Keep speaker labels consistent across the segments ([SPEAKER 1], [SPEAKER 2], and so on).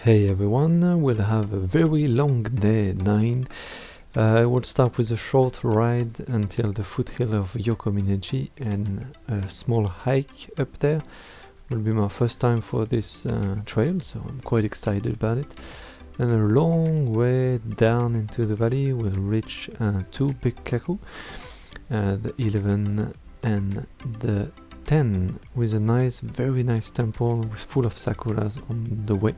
[SPEAKER 1] Hey everyone, we'll have a very long day 9. I will start with a short ride until the foothill of Yokomineji and a small hike up there. Will be my first time for this trail, so I'm quite excited about it. And a long way down into the valley we'll reach two big kaku, the 11 and the 10, with a very nice temple with full of sakuras on the way.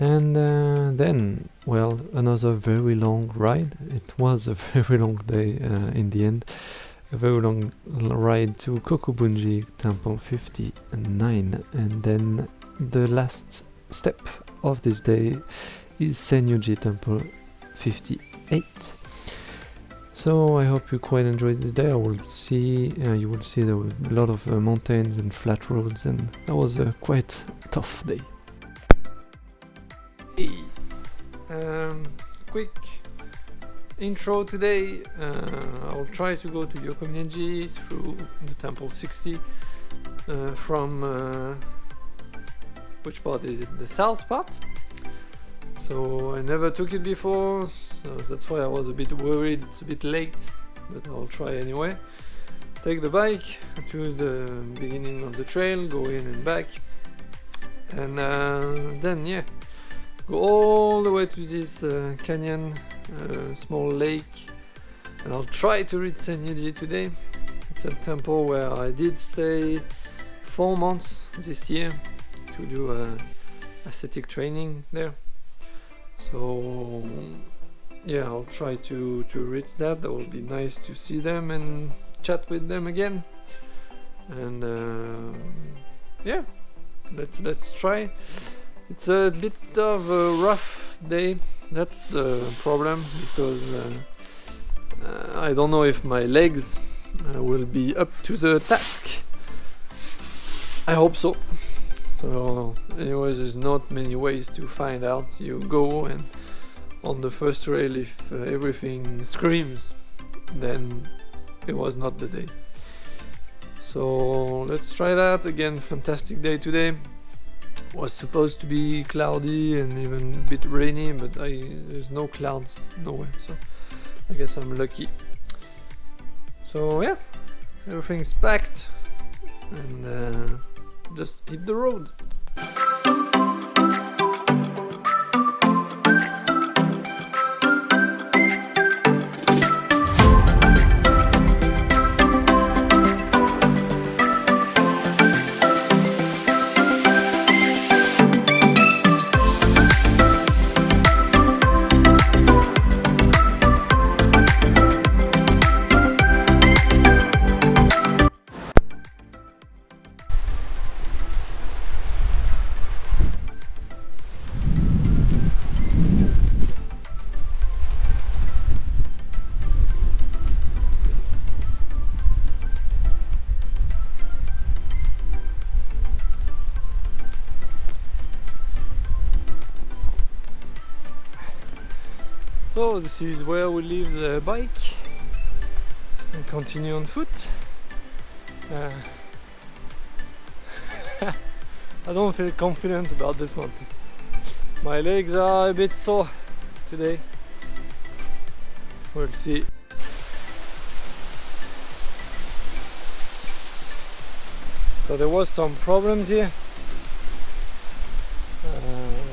[SPEAKER 1] And then, well, another very long ride. It was a very long day in the end. A very long ride to Kokubunji Temple 59. And then the last step of this day is Senyuji Temple 58. So I hope you quite enjoyed the day. You will see there were a lot of mountains and flat roads, and that was a quite tough day. Quick intro today. I'll try to go to Yokomineji through the temple 60 from which part is it? The south part. So I never took it before, so that's why I was a bit worried. It's a bit late, but I'll try anyway. Take the bike to the beginning of the trail, go in and back, and then go all the way to this canyon, small lake, and I'll try to reach Senyuji today. It's a temple where I did stay 4 months this year to do ascetic training there. So yeah, I'll try to reach that. That would be nice to see them and chat with them again. And yeah, let's try. It's a bit of a rough day. That's the problem, because I don't know if my legs will be up to the task. I hope so. So anyways, there's not many ways to find out. You go, and on the first trail, if everything screams, then it was not the day. So let's try that again. Fantastic day today. Was supposed to be cloudy and even a bit rainy, but there's no clouds nowhere, so I guess I'm lucky. So yeah, everything's packed, and just hit the road. So this is where we leave the bike and continue on foot. I don't feel confident about this mountain. My legs are a bit sore today. We'll see. So there was some problems here.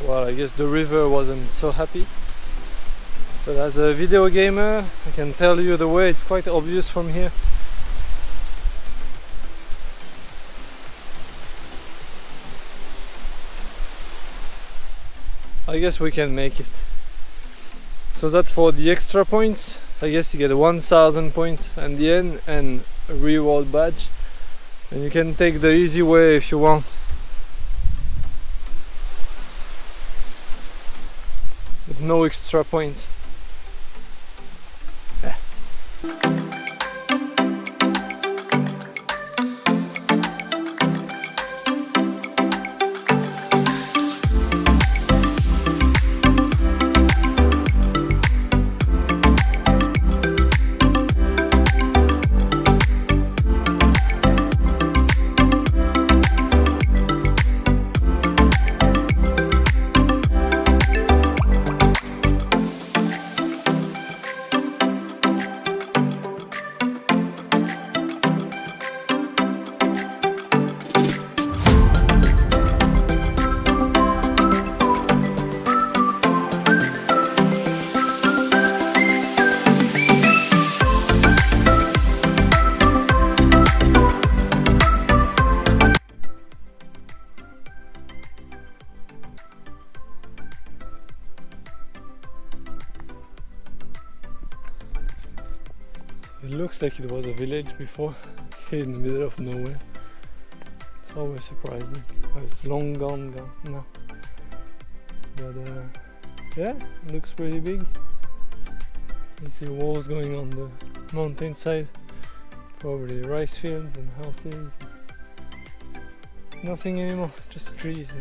[SPEAKER 1] Well, I guess the river wasn't so happy. But as a video gamer, I can tell you the way. It's quite obvious from here. I guess we can make it. So that's for the extra points. I guess you get 1000 points at the end and a reward badge. And you can take the easy way if you want. With no extra points. looks like it was a village before, in the middle of nowhere. It's always surprising. It's long gone now. But yeah, it looks pretty big. You see walls going on the mountainside, probably rice fields and houses. Nothing anymore, just trees.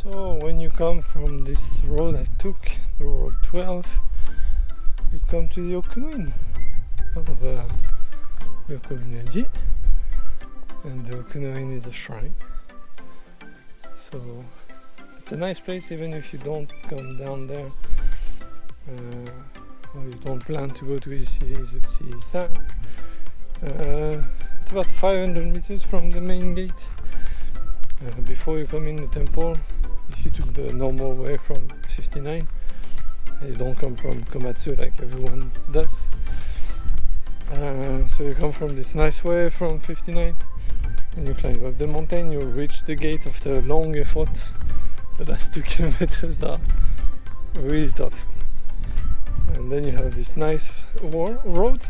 [SPEAKER 1] So when you come from this road I took, the road 12, you come to the okunoin of Yokomineji, and the okunoin is a shrine. So it's a nice place even if you don't come down there, or you don't plan to go to Senyuji. It's about 500 meters from the main gate. Before you come in the temple, if you took the normal way from 59, you don't come from Komatsu like everyone does. So you come from this nice way from 59, and you climb up the mountain, you reach the gate after a long effort. The last 2 kilometers are really tough. And then you have this nice road.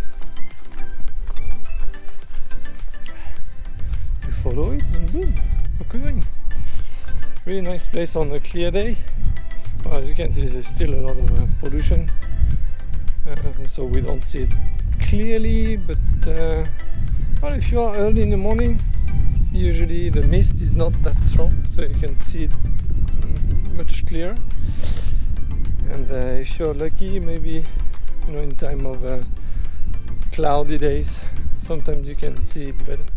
[SPEAKER 1] You follow it and boom, okunoin. Really nice place on a clear day. Well, as you can see, there's still a lot of pollution, so we don't see it clearly, but well, if you are early in the morning, usually the mist is not that strong, so you can see it much clearer. And if you're lucky, maybe in time of cloudy days, sometimes you can see it better.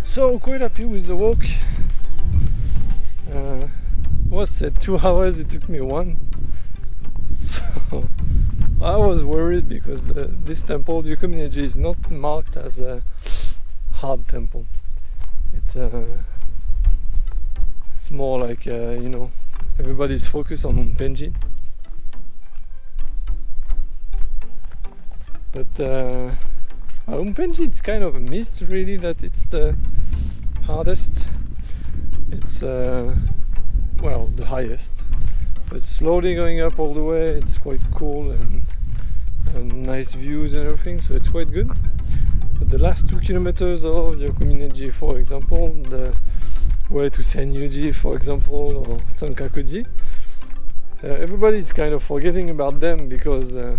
[SPEAKER 1] So quite happy with the walk. Was said 2 hours, it took me 1. So I was worried because this temple, Yokomineji, is not marked as a hard temple. It's more like everybody's focused on Unpenji. But Unpenji, it's kind of a myth really that it's the hardest. It's well, the highest, but slowly going up all the way. It's quite cool and nice views and everything, so it's quite good. But the last 2 kilometers of Yokomineji, for example, the way to Senyuji, for example, or Sankakuji, everybody's kind of forgetting about them because they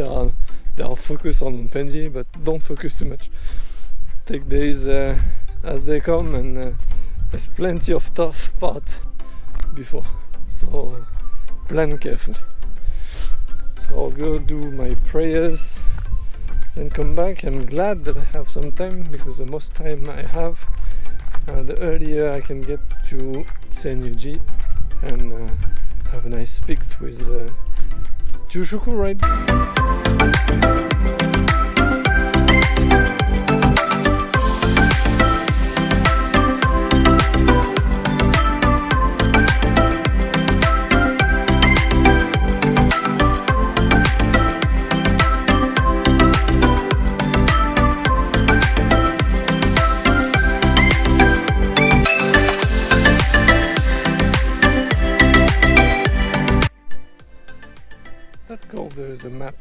[SPEAKER 1] are focused on Unpenji, but don't focus too much. Take days as they come, and there's plenty of tough part before, so plan carefully. So I'll go do my prayers, then come back. I'm glad that I have some time, because the most time I have, the earlier I can get to Senyuji and have a nice pics with Jushuku ride. That's cool. There's a map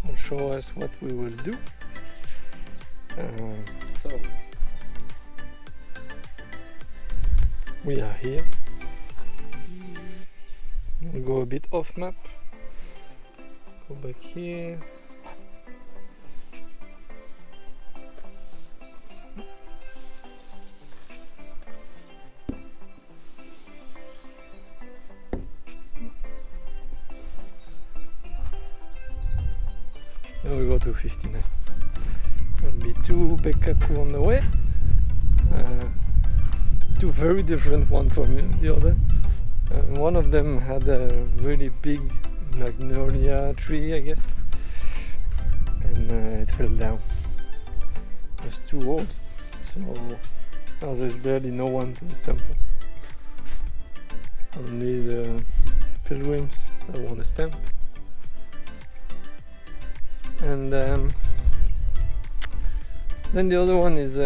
[SPEAKER 1] of show us what we will do. So we are here. We'll go a bit off map. Go back here. Now we go to 59. There'll be two Bekkaku on the way. Two very different, one from the other. One of them had a really big magnolia tree, I guess, and it fell down. It was too old, so now there's barely no one to this temple. Only the pilgrims that want a stamp. And then the other one is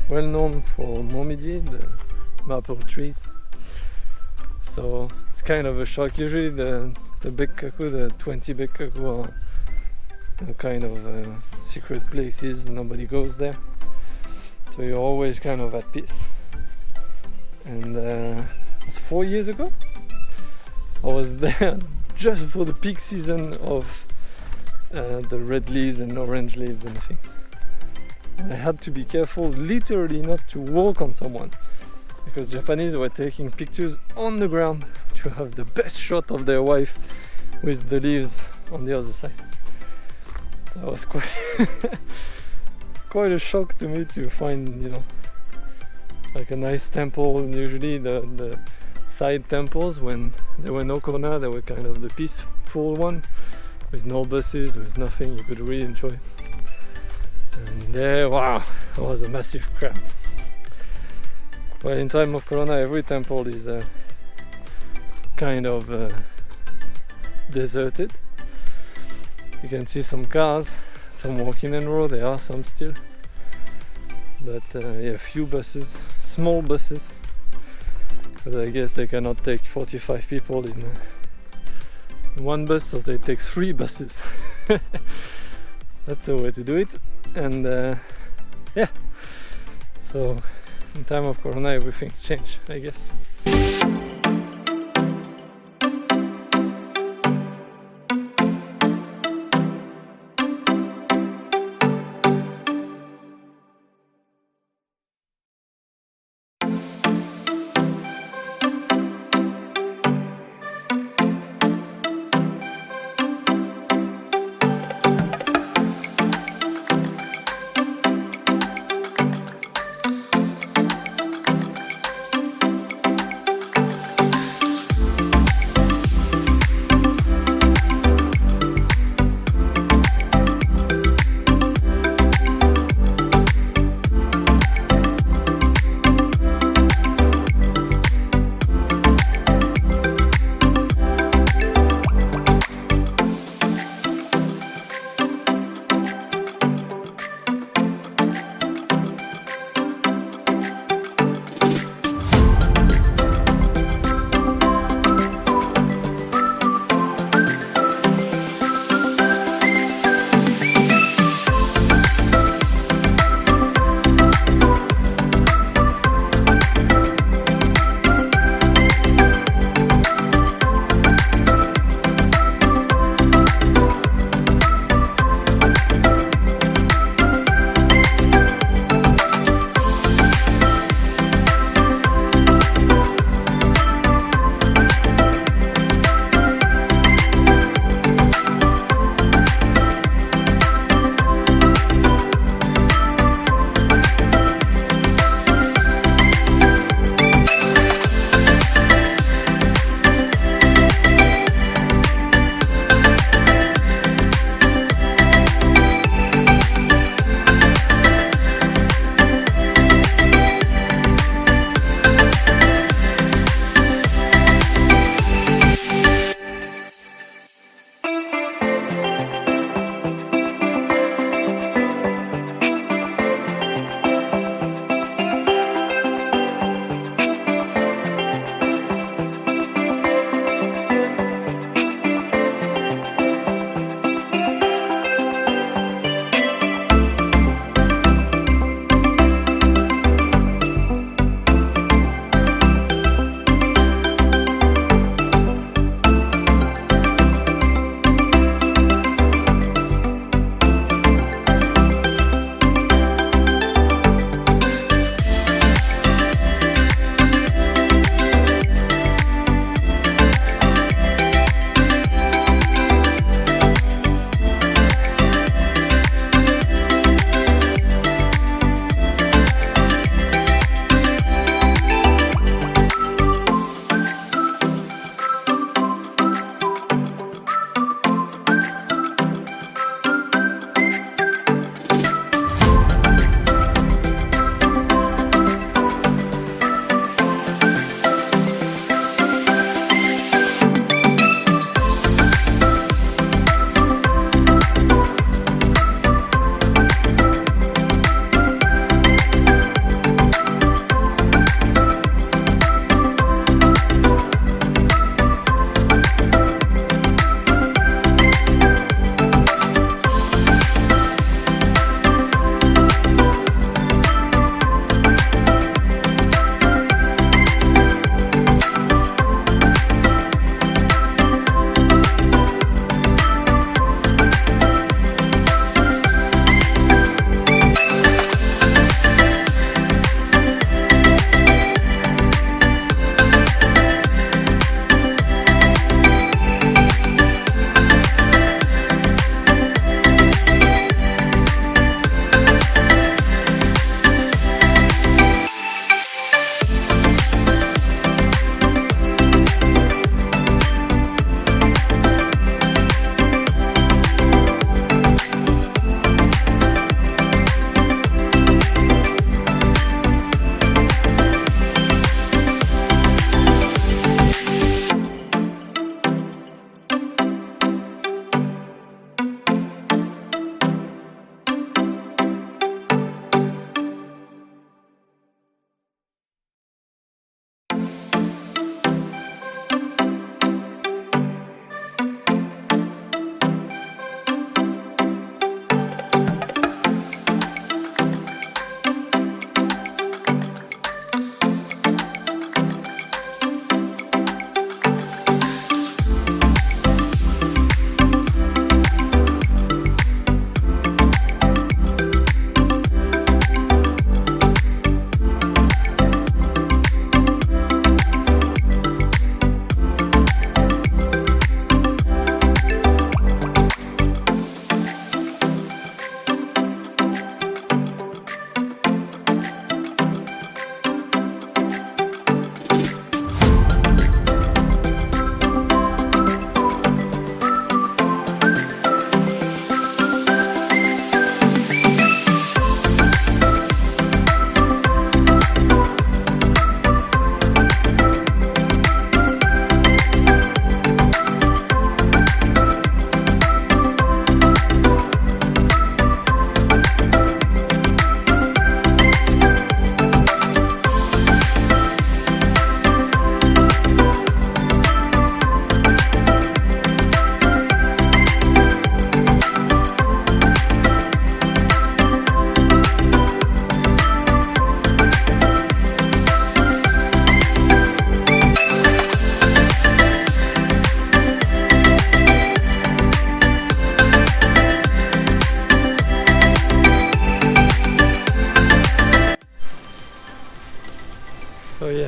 [SPEAKER 1] well known for momiji, the maple trees. So it's kind of a shock. Usually the Bekkaku, the 20 Bekkaku are kind of secret places, nobody goes there. So you're always kind of at peace. And it was 4 years ago. I was there just for the peak season of the red leaves and orange leaves and things. And I had to be careful literally not to walk on someone, because Japanese were taking pictures on the ground to have the best shot of their wife with the leaves on the other side. That was quite quite a shock to me to find, you know, like a nice temple. Usually the side temples, when there were no corona, they were kind of the peaceful one, with no buses, with nothing. You could really enjoy. And there, wow, it was a massive crowd. Well, in time of corona, every temple is kind of deserted. You can see some cars, some walking in road, there are some still. But yeah, few buses, small buses. Because I guess they cannot take 45 people in one bus, so they take 3 buses. That's the way to do it. And yeah, so in time of corona everything's changed, I guess.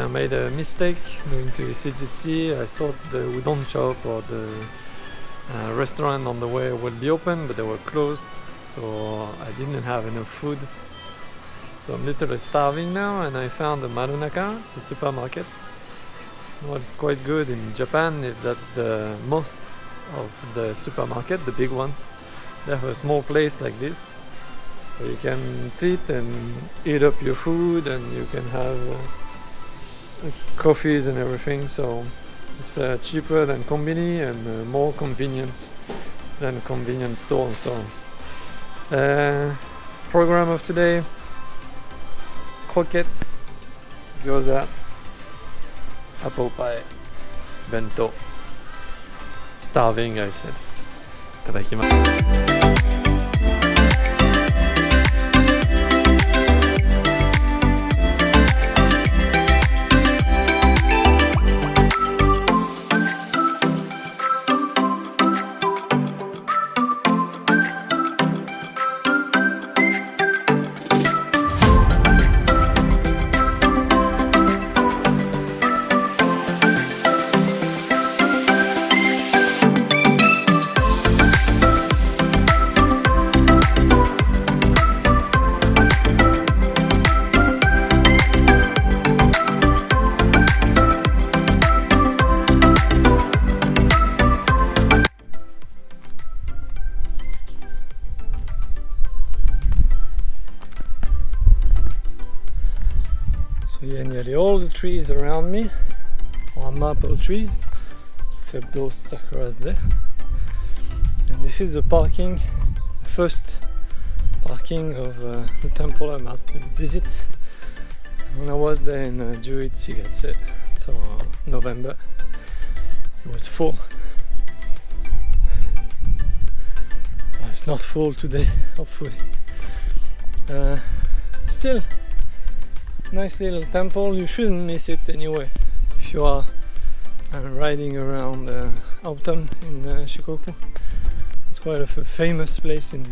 [SPEAKER 1] I made a mistake going to Senyuji. I thought the udon shop or the restaurant on the way would be open, but they were closed, so I didn't have enough food. So I'm literally starving now, and I found a Marunaka. It's a supermarket. What's quite good in Japan is that most of the supermarket, the big ones, they have a small place like this where you can sit and eat up your food, and you can have coffees and everything. So it's cheaper than konbini and more convenient than convenience store. So program of today: croquette, gyoza, apple pie, bento. Starving, I said. Itadakimasu. So yeah, nearly all the trees around me are maple trees, except those sakuras there. And this is the parking, first parking of the temple I'm about to visit. When I was there in Juichigatse, so November, it was full. It's not full today, hopefully. Still, nice little temple. You shouldn't miss it anyway if you are riding around autumn in Shikoku. It's quite a famous place in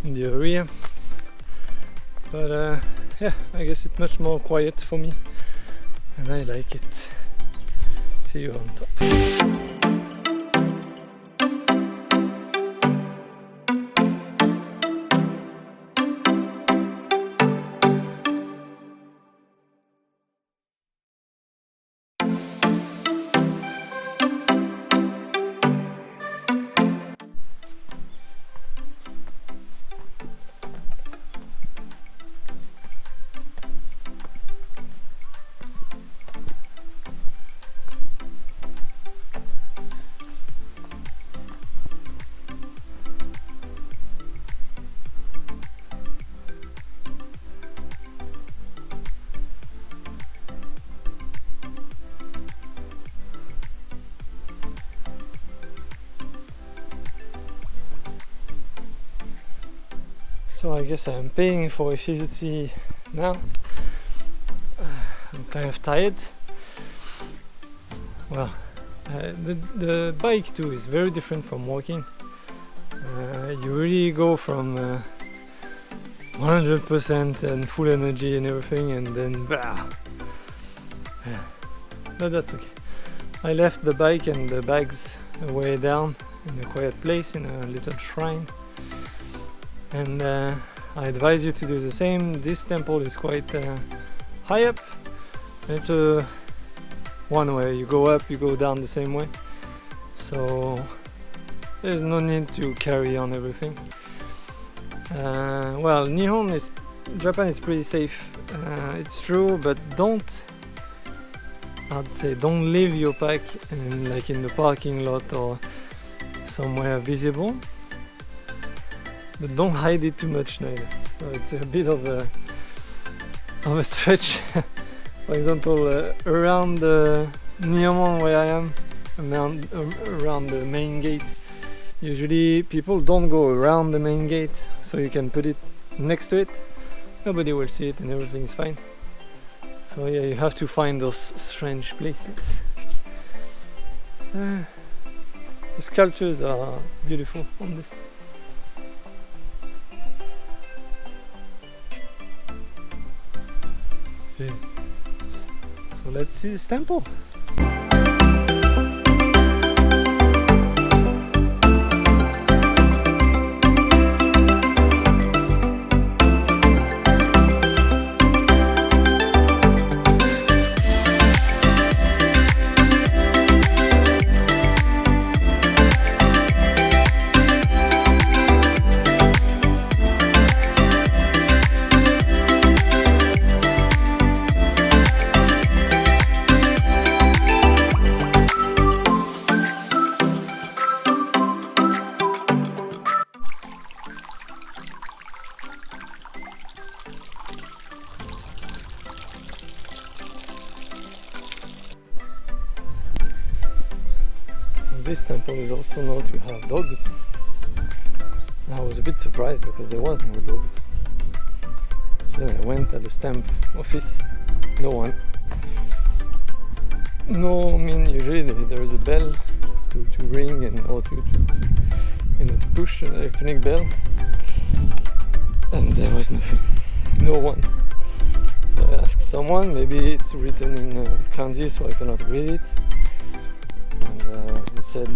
[SPEAKER 1] the area, but yeah, I guess it's much more quiet for me, and I like it. See you on top. So I guess I'm paying for Senyuji now. I'm kind of tired. Well, the bike too is very different from walking. You really go from 100% and full energy and everything, and then bah. But that's okay. I left the bike and the bags way down in a quiet place in a little shrine. And I advise you to do the same. This temple is quite high up. It's a one way. You go up, you go down the same way. So there's no need to carry on everything. Well, Japan is pretty safe. It's true, but I'd say don't leave your pack like in the parking lot or somewhere visible. But don't hide it too much neither. So it's a bit of a stretch. For example, around Niyomon where I am, around the main gate, usually people don't go around the main gate, so you can put it next to it. Nobody will see it and everything is fine. So yeah, you have to find those strange places. The sculptures are beautiful on this. Yeah. So let's see this temple. This temple is also known to have dogs. I was a bit surprised because there was no dogs. Then I went at the stamp office, no one. No, I mean usually there is a bell to ring and or to push an electronic bell, and there was nothing, no one. So I asked someone, maybe it's written in kanji so I cannot read it. He said,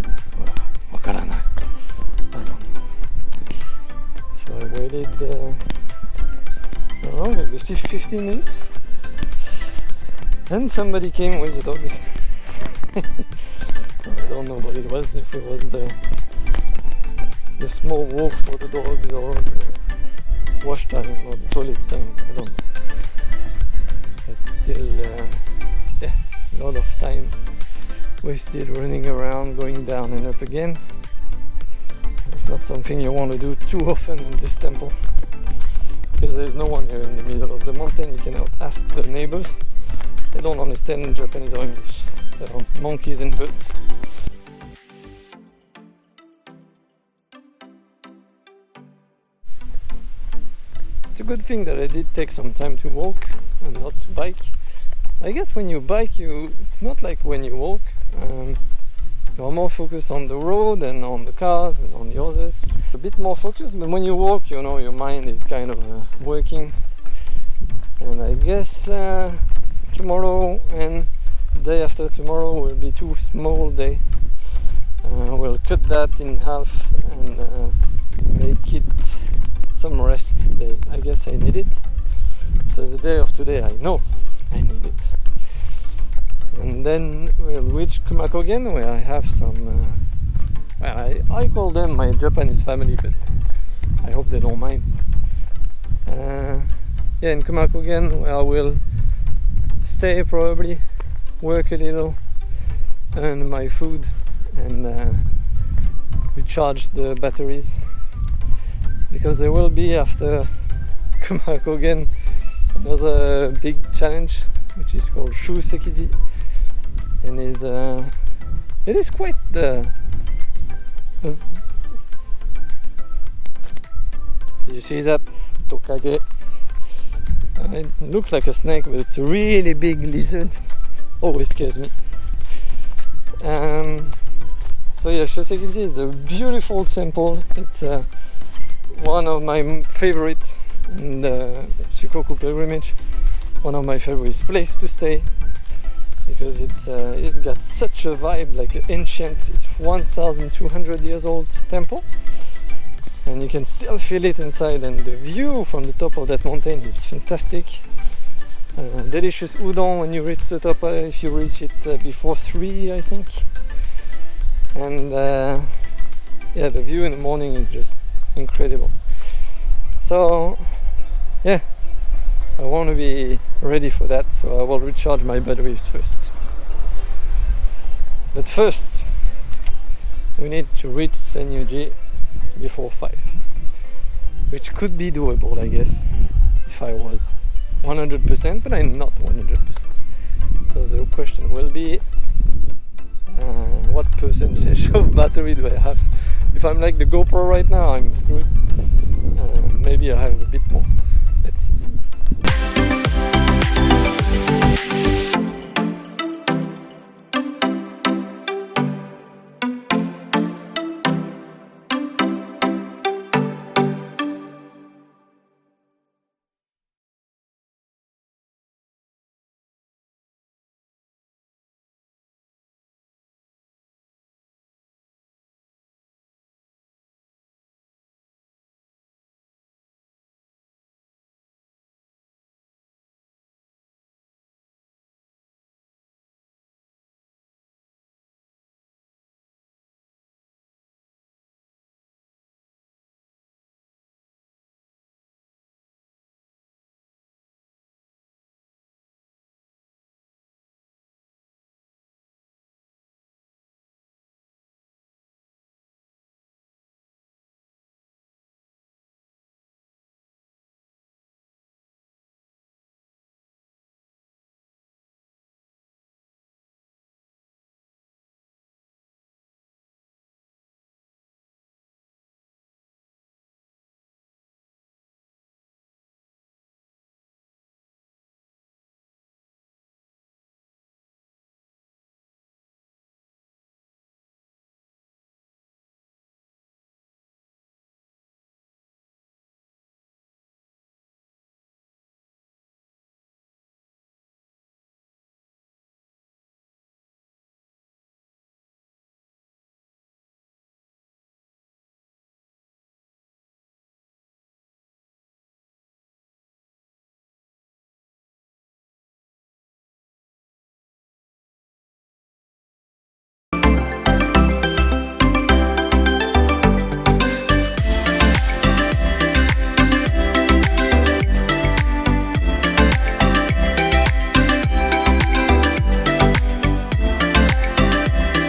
[SPEAKER 1] "Wakaranai." I don't know. So I waited, how long? Like 15 minutes. Then somebody came with the dogs. I don't know what it was. If it was the small walk for the dogs or the wash time or the toilet time. I don't know. But still, yeah, a lot of time wasted running around, going down and up again. It's not something you want to do too often in this temple, because there's no one here in the middle of the mountain. You cannot ask the neighbors. They don't understand Japanese or English. They are monkeys and birds. It's a good thing that I did take some time to walk and not to bike. I guess when you bike, it's not like when you walk. You're more focused on the road and on the cars and on the others. A bit more focused, but when you walk, you know, your mind is kind of working. And I guess tomorrow and the day after tomorrow will be too small day. We'll cut that in half and make it some rest day. I guess I need it. So the day of today, I know I need it. And then we'll reach Kumakogen, where I have some I call them my Japanese family, but I hope they don't mind. Yeah, in Kumakogen, where I will stay, probably work a little, earn my food and recharge the batteries, because there will be, after Kumakogen, another big challenge which is called Shusekiji, and it is quite did you see that? Tokage. It looks like a snake, but it's a really big lizard. Always scares me. So yeah, Shusekiji is a beautiful temple. It's one of my favorites in the Shikoku pilgrimage. One of my favorite places to stay, because it got such a vibe, like an ancient, it's 1,200 years old temple, and you can still feel it inside, and the view from the top of that mountain is fantastic. Delicious udon when you reach the top, if you reach it before 3, I think. And yeah, the view in the morning is just incredible. So yeah, I want to be ready for that, so I will recharge my batteries first. But first, we need to reach Senyuji before 5, which could be doable, I guess, if I was 100%, but I'm not 100%. So the question will be, what percentage of battery do I have? If I'm like the GoPro right now, I'm screwed. Maybe I have a bit more. Let's see.